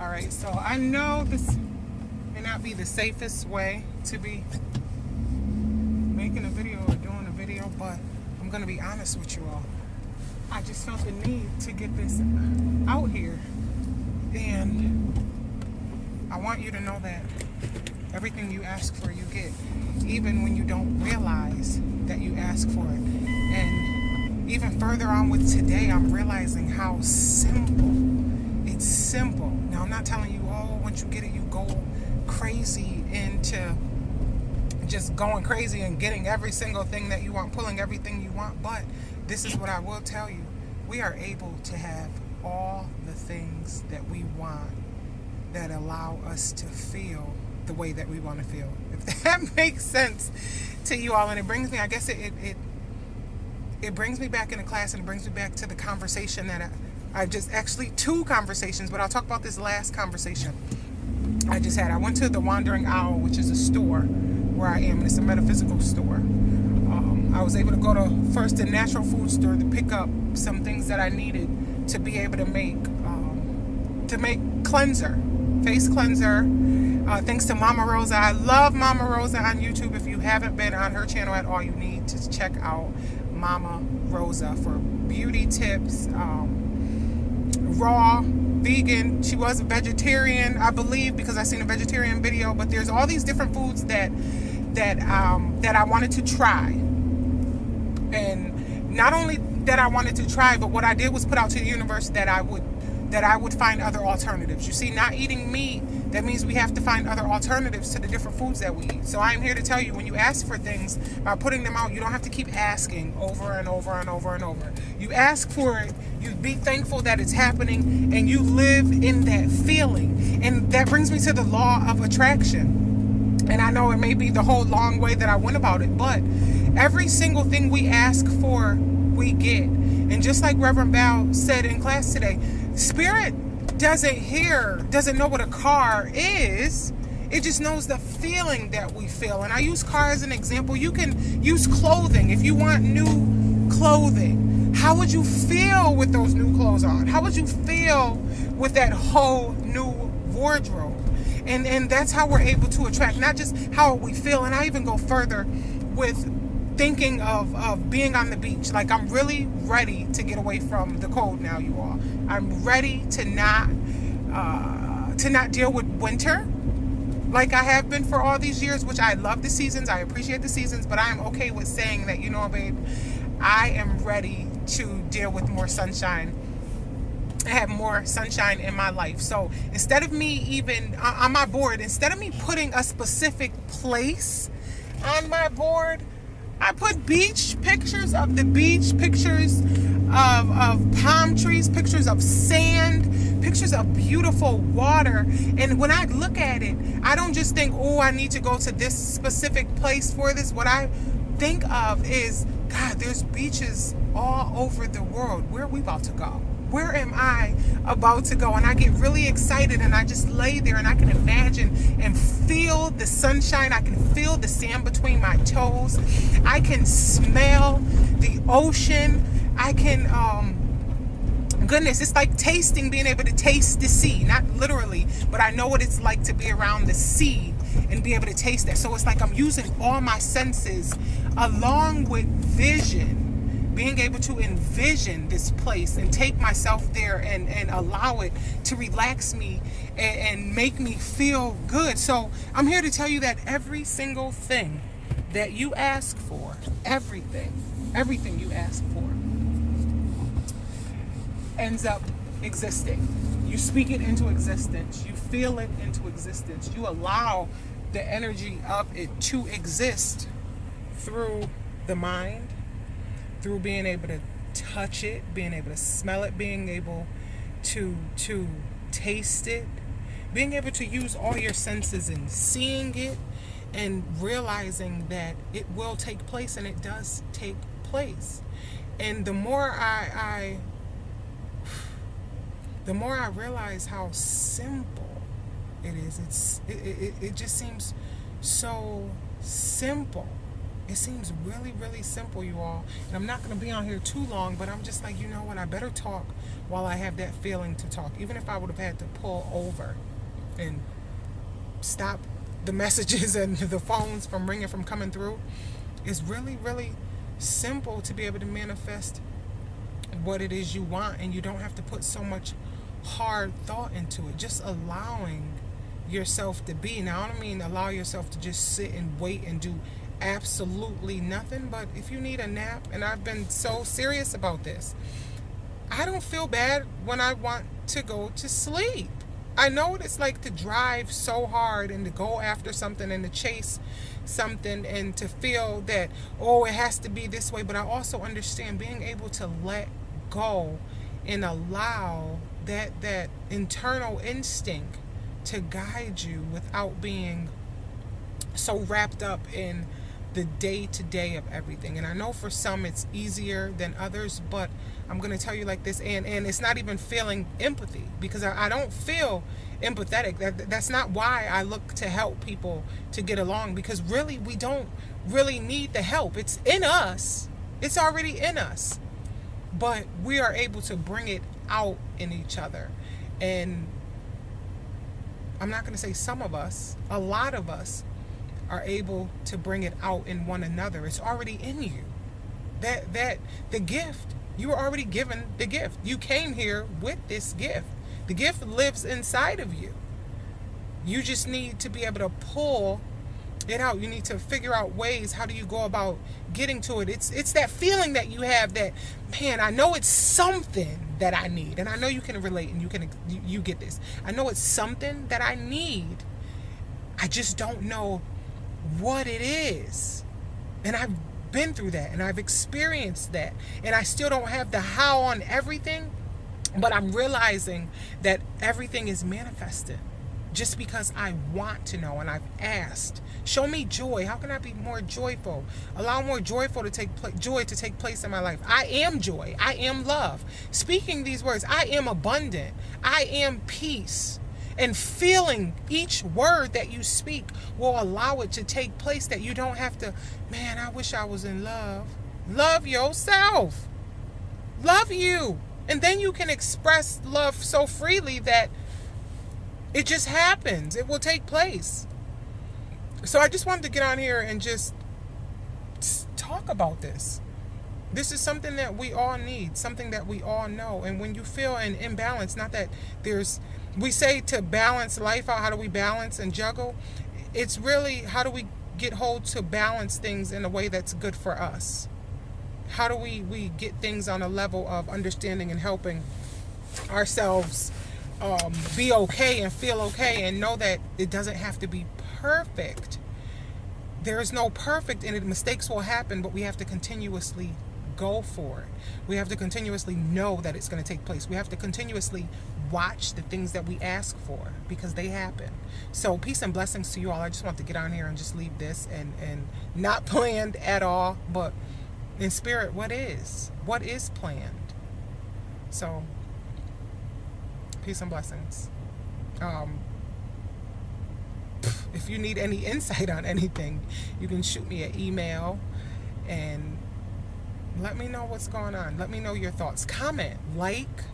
All right, so I know this may not be the safest way to be making a video or doing a video, but I'm gonna be honest with you all. I just felt the need to get this out here, and I want you to know that everything you ask for, you get, even when you don't realize that you ask for it. And even further on with today, I'm realizing how simple. It's simple. Now, I'm not telling you, oh, once you get it, you go crazy into just going crazy and getting every single thing that you want, pulling everything you want. But this is what I will tell you. We are able to have all the things that we want that allow us to feel the way that we want to feel. If that makes sense to you all. And it brings me, I guess it brings me back into class, and it brings me back to the conversation that I just, actually two conversations, but I'll talk about this last conversation I just had. I went to the Wandering Owl, which is a store where I am, and it's a metaphysical store. I was able to go to first the natural food store to pick up some things that I needed to be able to make cleanser, face cleanser. Thanks to Mama Rosa. I love Mama Rosa on YouTube. If you haven't been on her channel at all, you need to check out Mama Rosa for beauty tips. Raw, vegan. She was a vegetarian, I believe, because I seen a vegetarian video. But there's all these different foods that I wanted to try, and not only that I wanted to try, but what I did was put out to the universe that I would find other alternatives. You see, not eating meat, that means we have to find other alternatives to the different foods that we eat. So I'm here to tell you, when you ask for things, by putting them out, you don't have to keep asking over and over and over and over. You ask for it, you be thankful that it's happening, and you live in that feeling. And that brings me to the law of attraction. And I know it may be the whole long way that I went about it, but every single thing we ask for, we get. And just like Reverend Val said in class today, Spirit doesn't know what a car is. It just knows the feeling that we feel. And I use car as an example. You can use clothing. If you want new clothing, how would you feel with those new clothes on? How would you feel with that whole new wardrobe? And that's how we're able to attract, not just how we feel. And I even go further with thinking of being on the beach. Like, I'm really ready to get away from the cold now, you all. I'm ready to not deal with winter like I have been for all these years, which I love the seasons. I appreciate the seasons, but I am okay with saying that, you know, babe, I am ready to deal with more sunshine. I have more sunshine in my life. So instead of me even on my board, instead of me putting a specific place on my board, I put beach pictures of the beach, pictures of palm trees, pictures of sand, pictures of beautiful water. And when I look at it, I don't just think, oh, I need to go to this specific place for this. What I think of is, God, there's beaches all over the world. Where are we about to go? Where am I about to go? And I get really excited, and I just lay there, and I can imagine and feel the sunshine. I can feel the sand between my toes. I can smell the ocean. I can, goodness, it's like tasting, being able to taste the sea. Not literally, but I know what it's like to be around the sea and be able to taste that. So it's like I'm using all my senses along with vision. Being able to envision this place and take myself there and allow it to relax me and make me feel good. So I'm here to tell you that every single thing that you ask for, everything you ask for, ends up existing. You speak it into existence. You feel it into existence. You allow the energy of it to exist through the mind, through being able to touch it, being able to smell it, being able to taste it, being able to use all your senses in seeing it and realizing that it will take place, and it does take place. And the more I realize how simple it is, it just seems so simple. It seems really, really simple, you all. And I'm not going to be on here too long, but I'm just like, you know what? I better talk while I have that feeling to talk. Even if I would have had to pull over and stop the messages and the phones from ringing, from coming through. It's really, really simple to be able to manifest what it is you want, and you don't have to put so much hard thought into it. Just allowing yourself to be. Now, I don't mean allow yourself to just sit and wait and do absolutely nothing, but if you need a nap, and I've been so serious about this, I don't feel bad when I want to go to sleep. I know what it's like to drive so hard and to go after something and to chase something and to feel that, oh, it has to be this way. But I also understand being able to let go and allow that internal instinct to guide you without being so wrapped up in the day-to-day of everything. And I know for some it's easier than others, but I'm going to tell you like this, and it's not even feeling empathy, because I don't feel empathetic. That's not why I look to help people to get along, because really we don't really need the help. It's in us. It's already in us. But we are able to bring it out in each other. And I'm not going to say some of us, a lot of us are able to bring it out in one another. It's already in you. That the gift, you were already given the gift. You came here with this gift. The gift lives inside of you. You just need to be able to pull it out. You need to figure out ways. How do you go about getting to it? It's that feeling that you have that, man, I know it's something that I need. And I know you can relate, and you get this. I know it's something that I need. I just don't know what it is. And I've been through that, and I've experienced that, and I still don't have the how on everything, but I'm realizing that everything is manifested just because I want to know, and I've asked. Show me joy. How can I be more joyful? Allow more joy to take place in my life. I am joy. I am love. Speaking these words, I am abundant. I am peace. And feeling each word that you speak will allow it to take place, that you don't have to, man, I wish I was in love. Love yourself. Love you. And then you can express love so freely that it just happens. It will take place. So I just wanted to get on here and just talk about this. This is something that we all need, something that we all know. And when you feel an imbalance, not that we say to balance life out, how do we balance and juggle? It's really, how do we get hold to balance things in a way that's good for us? How do we get things on a level of understanding and helping ourselves be okay and feel okay, and know that it doesn't have to be perfect. There is no perfect in it. Mistakes will happen, but we have to continuously go for it. We have to continuously know that it's going to take place. We have to continuously watch the things that we ask for, because they happen. So peace and blessings to you all. I just want to get on here and just leave this, and not planned at all, but in spirit, what is planned. So peace and blessings. If you need any insight on anything, you can shoot me an email and let me know what's going on. Let me know your thoughts. Comment, like,